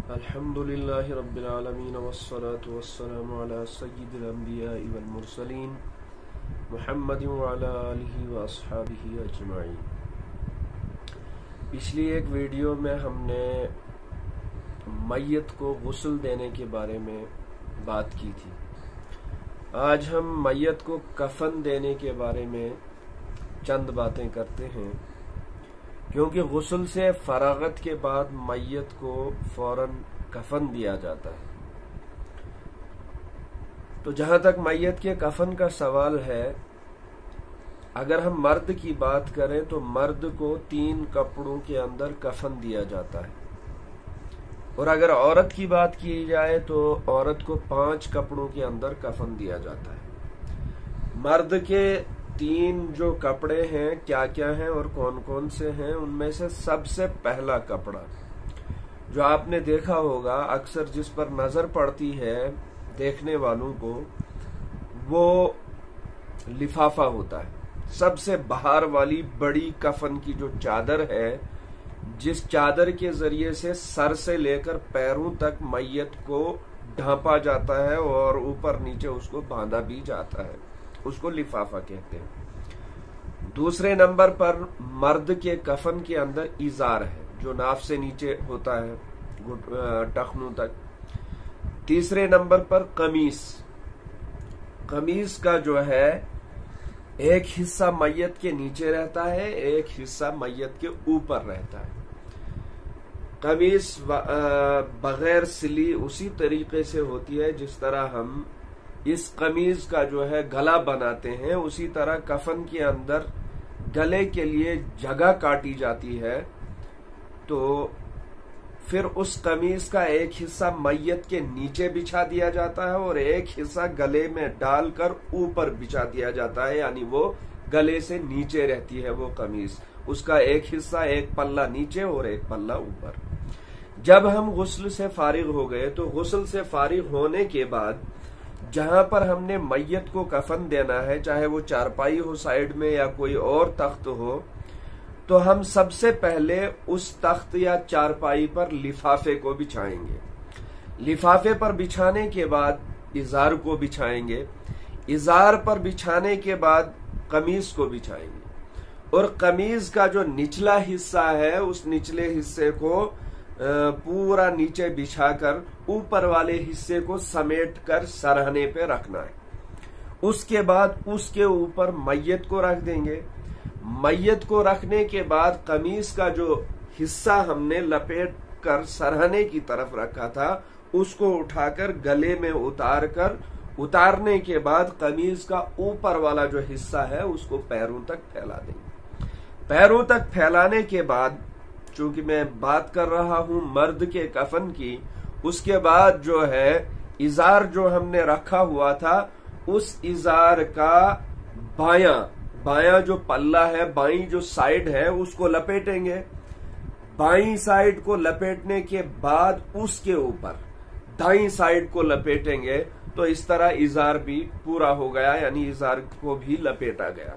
अल्हम्दुलिल्लाहि रब्बिल आलमीन वस्सलातु वस्सलामु अला सय्यिदिल अंबियाइ वल मुरसलीन मुहम्मदिन व अला आलिहि व अस्हाबिहि अजमाइन। पिछली एक वीडियो में हमने मैयत को गुस्ल देने के बारे में बात की थी। आज हम मैयत को कफन देने के बारे में चंद बातें करते हैं, क्योंकि गुस्ल से फरागत के बाद मैयत को फौरन कफन दिया जाता है। तो जहां तक मैयत के कफन का सवाल है, अगर हम मर्द की बात करें तो मर्द को 3 कपड़ों के अंदर कफन दिया जाता है, और अगर औरत की बात की जाए तो औरत को 5 कपड़ों के अंदर कफन दिया जाता है। मर्द के 3 जो कपड़े हैं क्या क्या हैं और कौन कौन से हैं, उनमें से सबसे पहला कपड़ा जो आपने देखा होगा, अक्सर जिस पर नजर पड़ती है देखने वालों को, वो लिफाफा होता है। सबसे बाहर वाली बड़ी कफन की जो चादर है, जिस चादर के जरिए से सर से लेकर पैरों तक मैयत को ढांपा जाता है और ऊपर नीचे उसको बांधा भी जाता है, उसको लिफाफा कहते हैं। दूसरे नंबर पर मर्द के कफन के अंदर इजार है, जो नाफ से नीचे होता है टखनों तक। तीसरे नंबर पर कमीज। कमीज का जो है एक हिस्सा मैयत के नीचे रहता है, एक हिस्सा मैयत के ऊपर रहता है। कमीज बगैर सिली उसी तरीके से होती है जिस तरह हम इस कमीज का जो है गला बनाते हैं, उसी तरह कफन के अंदर गले के लिए जगह काटी जाती है। तो फिर उस कमीज का एक हिस्सा मैयत के नीचे बिछा दिया जाता है और एक हिस्सा गले में डालकर ऊपर बिछा दिया जाता है, यानी वो गले से नीचे रहती है वो कमीज। उसका एक हिस्सा, एक पल्ला नीचे और एक पल्ला ऊपर। जब हम गुस्ल से फारिग हो गए तो गुस्ल से फारिग होने के बाद जहां पर हमने मैयत को कफन देना है, चाहे वो चारपाई हो साइड में या कोई और तख्त हो, तो हम सबसे पहले उस तख्त या चारपाई पर लिफाफे को बिछाएंगे। लिफाफे पर बिछाने के बाद इजार को बिछाएंगे। इजार पर बिछाने के बाद कमीज को बिछाएंगे, और कमीज का जो निचला हिस्सा है उस निचले हिस्से को पूरा नीचे बिछाकर ऊपर वाले हिस्से को समेट कर सरहने पे रखना है। उसके बाद उसके ऊपर मैयत को रख देंगे। मैयत को रखने के बाद कमीज का जो हिस्सा हमने लपेट कर सरहने की तरफ रखा था, उसको उठाकर गले में उतारने के बाद कमीज का ऊपर वाला जो हिस्सा है उसको पैरों तक फैला देंगे। पैरों तक फैलाने के बाद, चूंकि मैं बात कर रहा हूं मर्द के कफन की, उसके बाद जो है इजार जो हमने रखा हुआ था, उस इजार का बायां जो पल्ला है, बाईं जो साइड है, उसको लपेटेंगे। बाईं साइड को लपेटने के बाद उसके ऊपर दाईं साइड को लपेटेंगे, तो इस तरह इजार भी पूरा हो गया, यानी इजार को भी लपेटा गया।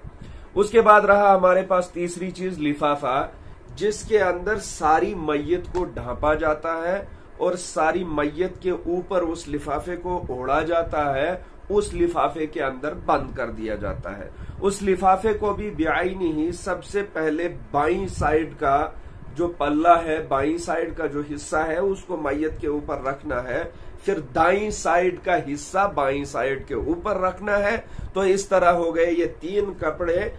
उसके बाद रहा हमारे पास तीसरी चीज, लिफाफा, जिसके अंदर सारी मैयत को ढांपा जाता है और सारी मैयत के ऊपर उस लिफाफे को ओढ़ा जाता है, उस लिफाफे के अंदर बंद कर दिया जाता है। उस लिफाफे को भी बेआईनी ही सबसे पहले बाईं साइड का जो पल्ला है, बाईं साइड का जो हिस्सा है, उसको मैयत के ऊपर रखना है। फिर दाईं साइड का हिस्सा बाईं साइड के ऊपर रखना है। तो इस तरह हो गए ये 3 कपड़े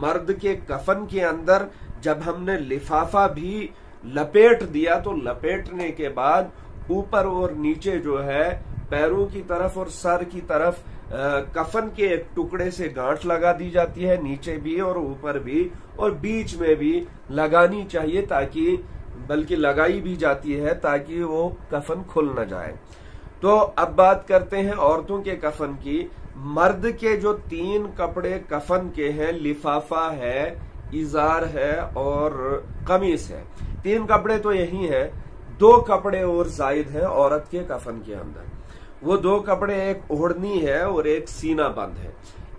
मर्द के कफन के अंदर। जब हमने लिफाफा भी लपेट दिया तो लपेटने के बाद ऊपर और नीचे जो है पैरों की तरफ और सर की तरफ कफन के एक टुकड़े से गांठ लगा दी जाती है, नीचे भी और ऊपर भी, और बीच में भी लगानी चाहिए, बल्कि लगाई भी जाती है ताकि वो कफन खुल न जाए। तो अब बात करते हैं औरतों के कफन की। मर्द के जो 3 कपड़े कफन के हैं, लिफाफा है, इजार है और कमीज है। 3 कपड़े तो यही हैं। 2 कपड़े और जायद हैं औरत के कफन के अंदर। वो 2 कपड़े, एक ओढ़नी है और एक सीना बंद है।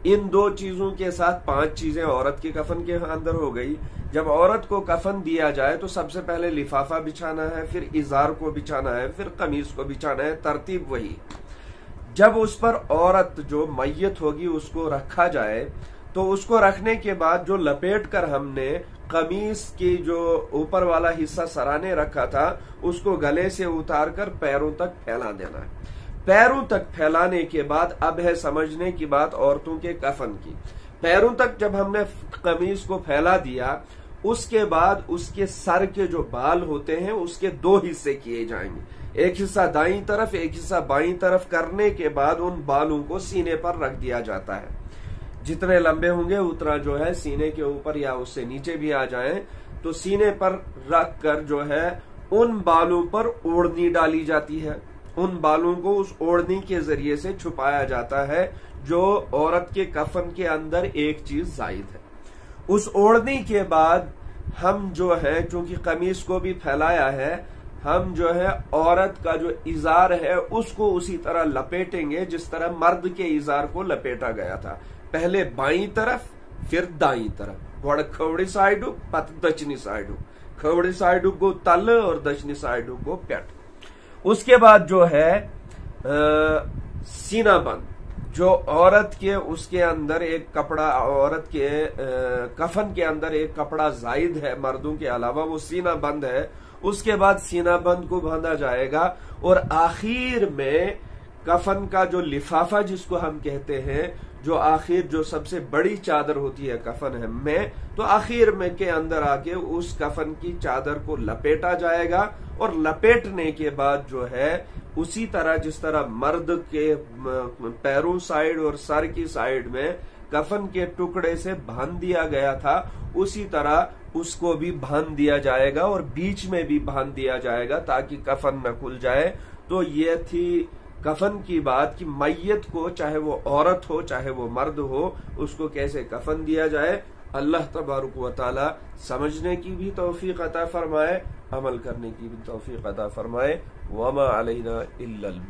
इन 2 चीजों के साथ 5 चीजें औरत के कफन के अंदर हो गई। जब औरत को कफन दिया जाए तो सबसे पहले लिफाफा बिछाना है, फिर इजार को बिछाना है, फिर कमीज को बिछाना है, तरतीब वही। जब उस पर औरत जो मैयत होगी उसको रखा जाए तो उसको रखने के बाद जो लपेट कर हमने कमीज की जो ऊपर वाला हिस्सा सराने रखा था उसको गले से उतार कर पैरों तक फैला देना है। पैरों तक फैलाने के बाद अब है समझने की बात औरतों के कफन की। पैरों तक जब हमने कमीज को फैला दिया उसके बाद उसके सर के जो बाल होते हैं उसके 2 हिस्से किए जाएंगे, एक हिस्सा दाईं तरफ, एक हिस्सा बाईं तरफ। करने के बाद उन बालों को सीने पर रख दिया जाता है। जितने लंबे होंगे उतना जो है सीने के ऊपर या उससे नीचे भी आ जाए तो सीने पर रख कर जो है उन बालों पर ओढ़नी डाली जाती है। उन बालों को उस ओढ़नी के जरिए से छुपाया जाता है जो औरत के कफन के अंदर एक चीज जायद है। उस ओढ़नी के बाद हम जो है, चूंकि कमीज को भी फैलाया है, हम जो है औरत का जो इजार है उसको उसी तरह लपेटेंगे जिस तरह मर्द के इजार को लपेटा गया था। पहले बाईं तरफ फिर दाईं तरफ, गोड़ खवड़ी साइड पत दक्षिणी साइड, खवड़ी साइड गो तल और दक्षिणी साइड गो पेट। उसके बाद जो है सीना बंद, जो औरत के उसके अंदर एक कपड़ा, औरत के कफन के अंदर एक कपड़ा जायद है मर्दों के अलावा, वो सीना बंद है। उसके बाद सीना बंद को बांधा जाएगा और आखिर में कफन का जो लिफाफा जिसको हम कहते हैं, जो आखिर जो सबसे बड़ी चादर होती है कफन में, तो आखिर में के अंदर आके उस कफन की चादर को लपेटा जाएगा। और लपेटने के बाद जो है उसी तरह जिस तरह मर्द के पैरों साइड और सर की साइड में कफन के टुकड़े से बांध दिया गया था उसी तरह उसको भी बांध दिया जाएगा और बीच में भी बांध दिया जाएगा ताकि कफन न खुल जाए। तो ये थी कफन की बात कि मैयत को, चाहे वो औरत हो चाहे वो मर्द हो, उसको कैसे कफन दिया जाए। अल्लाह तबारक व तआला समझने की भी तौफीक अता फरमाए, अमल करने की भी तौफीक अता फरमाए। वमा अलैना इल्लल